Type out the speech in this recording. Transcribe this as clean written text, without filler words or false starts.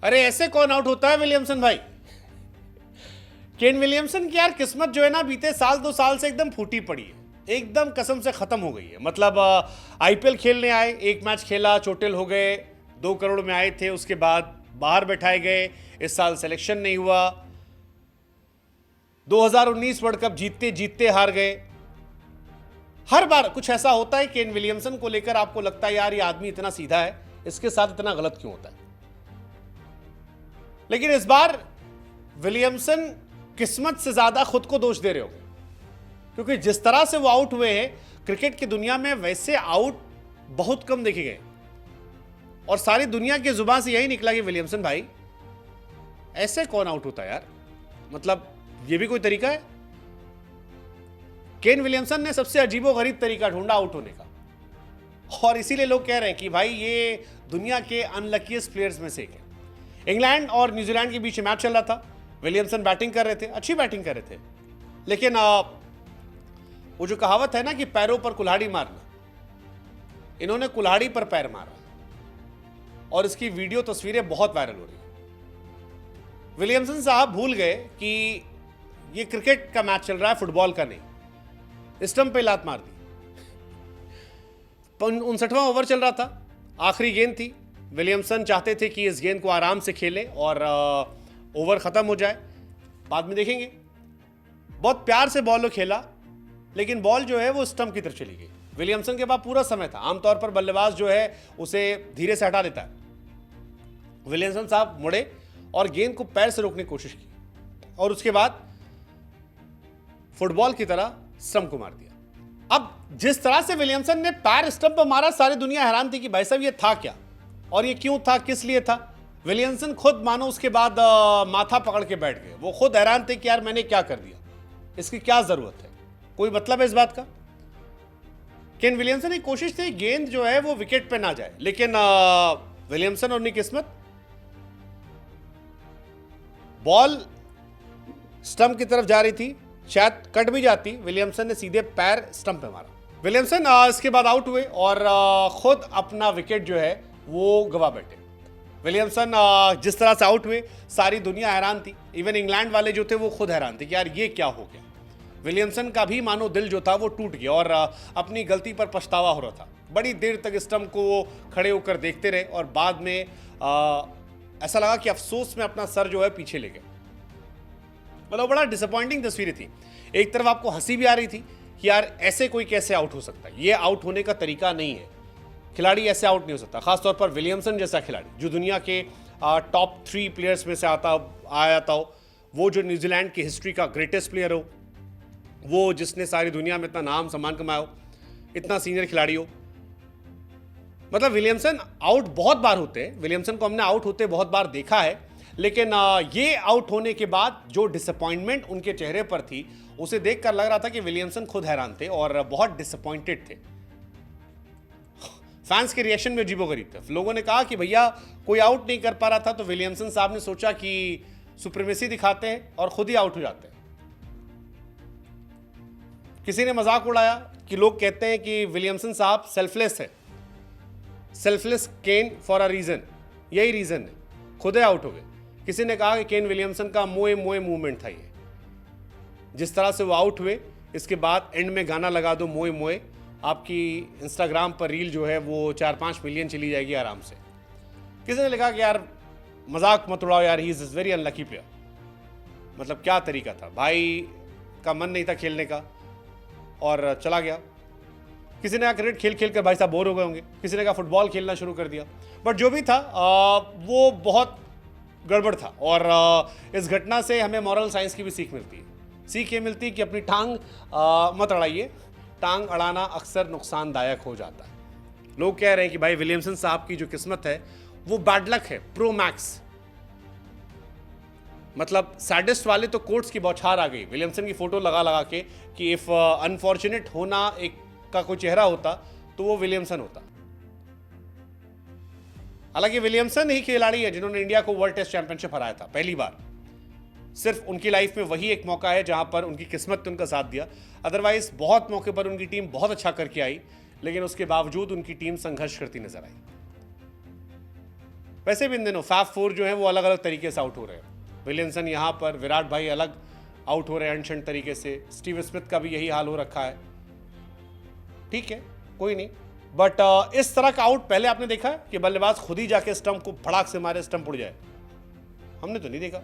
अरे ऐसे कौन आउट होता है विलियमसन भाई? केन विलियमसन की यार किस्मत जो है ना बीते साल 2 साल से एकदम फूटी पड़ी है, एकदम कसम से खत्म हो गई है। मतलब आईपीएल खेलने आए, एक मैच खेला, चोटिल हो गए, 2 करोड़ में आए थे, उसके बाद बाहर बैठाए गए, इस साल सिलेक्शन नहीं हुआ, 2019 वर्ल्ड कप जीतते जीतते हार गए। हर बार कुछ ऐसा होता है केन विलियमसन को लेकर आपको लगता है यार ये आदमी इतना सीधा है, इसके साथ इतना गलत क्यों होता है। लेकिन इस बार विलियमसन किस्मत से ज्यादा खुद को दोष दे रहे होंगे, क्योंकि जिस तरह से वो आउट हुए हैं क्रिकेट की दुनिया में वैसे आउट बहुत कम देखे गए, और सारी दुनिया की जुबान से यही निकला कि विलियमसन भाई ऐसे कौन आउट होता है यार, मतलब ये भी कोई तरीका है। केन विलियमसन ने सबसे अजीबोगरीब तरीका ढूंढा आउट होने का, और इसीलिए लोग कह रहे हैं कि भाई ये दुनिया के अनलकीस्ट प्लेयर्स में से एक है। इंग्लैंड और न्यूजीलैंड के बीच मैच चल रहा था, विलियमसन बैटिंग कर रहे थे, अच्छी बैटिंग कर रहे थे, लेकिन वो जो कहावत है ना कि पैरों पर कुल्हाड़ी मारना, इन्होंने कुल्हाड़ी पर पैर मारा, और इसकी वीडियो तस्वीरें बहुत वायरल हो रही है। विलियमसन साहब भूल गए कि ये क्रिकेट का मैच चल रहा है, फुटबॉल का नहीं। स्टंप पे लात मार दी। 59वां ओवर चल रहा था, आखिरी गेंद थी। विलियमसन चाहते थे कि इस गेंद को आराम से खेले और ओवर खत्म हो जाए, बाद में देखेंगे। बहुत प्यार से बॉल को खेला, लेकिन बॉल जो है वो स्टंप की तरफ चली गई। विलियमसन के पास पूरा समय था, आमतौर पर बल्लेबाज जो है उसे धीरे से हटा देता है। विलियमसन साहब मुड़े और गेंद को पैर से रोकने की कोशिश की, और उसके बाद फुटबॉल की तरह स्टंप को मार दिया। अब जिस तरह से विलियमसन ने पैर स्टंप पर मारा, सारी दुनिया हैरान थी कि भाई साहब ये था क्या, और ये क्यों था, किस लिए था। विलियमसन खुद मानो उसके बाद माथा पकड़ के बैठ गए। वो खुद हैरान थे कि यार मैंने क्या कर दिया, इसकी क्या जरूरत है, कोई मतलब है इस बात का। केन विलियमसन की कोशिश थी गेंद जो है वो विकेट पे ना जाए, लेकिन विलियमसन और उनकी किस्मत, बॉल स्टंप की तरफ जा रही थी, शायद कट भी जाती, विलियमसन ने सीधे पैर स्टंप पे मारा। विलियमसन इसके बाद आउट हुए और खुद अपना विकेट जो है वो गवा बैठे। विलियमसन जिस तरह से आउट हुए सारी दुनिया हैरान थी, इवन इंग्लैंड वाले जो थे वो खुद हैरान थे कि यार ये क्या हो गया। विलियमसन का भी मानो दिल जो था वो टूट गया और अपनी गलती पर पछतावा हो रहा था। बड़ी देर तक स्टंप को वो खड़े होकर देखते रहे, और बाद में ऐसा लगा कि अफसोस में अपना सर जो है पीछे ले गए। मतलब बड़ा डिसअपॉइंटिंग तस्वीरें थी। एक तरफ आपको हंसी भी आ रही थी कि यार ऐसे कोई कैसे आउट हो सकता है, ये आउट होने का तरीका नहीं है, खिलाड़ी ऐसे आउट नहीं हो सकता, खासतौर पर विलियमसन जैसा खिलाड़ी जो दुनिया के टॉप 3 प्लेयर्स में से आया था, वो जो न्यूजीलैंड की हिस्ट्री का ग्रेटेस्ट प्लेयर हो, वो जिसने सारी दुनिया में इतना नाम सम्मान कमाया हो, इतना सीनियर खिलाड़ी हो। मतलब विलियमसन आउट बहुत बार होते हैं, विलियमसन को हमने आउट होते बहुत बार देखा है, लेकिन ये आउट होने के बाद जो डिसअपॉइंटमेंट उनके चेहरे पर थी, उसे देखकर लग रहा था कि विलियमसन खुद हैरान थे और बहुत डिसअपॉइंटेड थे। फैंस के रिएक्शन भी अजीबोगरीब थे। लोगों ने कहा कि भैया कोई आउट नहीं कर पा रहा था, तो विलियमसन साहब ने सोचा कि सुप्रीमेसी दिखाते हैं और खुद ही आउट हो जाते हैं। किसी ने मजाक उड़ाया कि लोग कहते हैं कि विलियमसन साहब सेल्फलेस है, selfless Kane for a reason, यही रीजन है, खुद ही आउट हो गए। किसी ने कहा कि केन विलियमसन का मोए मोए मूवमेंट था ये, जिस तरह से वो आउट हुए, इसके बाद एंड में गाना लगा दो मोए मोए, आपकी इंस्टाग्राम पर रील जो है वो 4-5 मिलियन चली जाएगी आराम से। किसी ने लिखा कि यार मजाक मत उड़ाओ यार, he is very unlucky player. मतलब क्या तरीका था, भाई का मन नहीं था खेलने का और चला गया। किसी ने कहा क्रिकेट खेल खेल कर भाई साहब बोर हो गए होंगे, किसी ने कहा फुटबॉल खेलना शुरू कर दिया। बट जो भी था वो बहुत गड़बड़ था, और इस घटना से हमें मॉरल साइंस की भी सीख मिलती है। सीख ये मिलती है कि अपनी टांग मत अड़ाइए, टांग अड़ाना अक्सर नुकसानदायक हो जाता है। लोग कह रहे हैं कि भाई विलियमसन साहब की जो किस्मत है वो बैड लक है, प्रो मैक्स। मतलब सैडिस्ट वाले तो कोर्ट्स की बौछार आ गई विलियमसन की फोटो लगा लगा के कि इफ अनफॉर्चुनेट होना एक का कोई चेहरा होता तो वो विलियमसन होता। हालांकि विलियमसन ही खिलाड़ी है जिन्होंने इंडिया को वर्ल्ड टेस्ट चैंपियनशिप हराया था पहली बार। सिर्फ उनकी लाइफ में वही एक मौका है जहां पर उनकी किस्मत ने उनका साथ दिया। अदरवाइज बहुत मौके पर उनकी टीम बहुत अच्छा करके आई, लेकिन उसके बावजूद उनकी टीम संघर्ष करती नजर आई। वैसे भी इन दिनों फैफ फोर जो है वो अलग अलग तरीके से आउट हो रहे हैं। विलियमसन यहाँ पर, विराट भाई अलग आउट हो रहे हैं अनशंट तरीके से, स्टीव स्मिथ का भी यही हाल हो रखा है। ठीक है, कोई नहीं, बट इस तरह का आउट पहले आपने देखा है कि बल्लेबाज खुद ही जाके स्टंप को फड़ाक से मारे, स्टंप उड़ जाए? हमने तो नहीं देखा।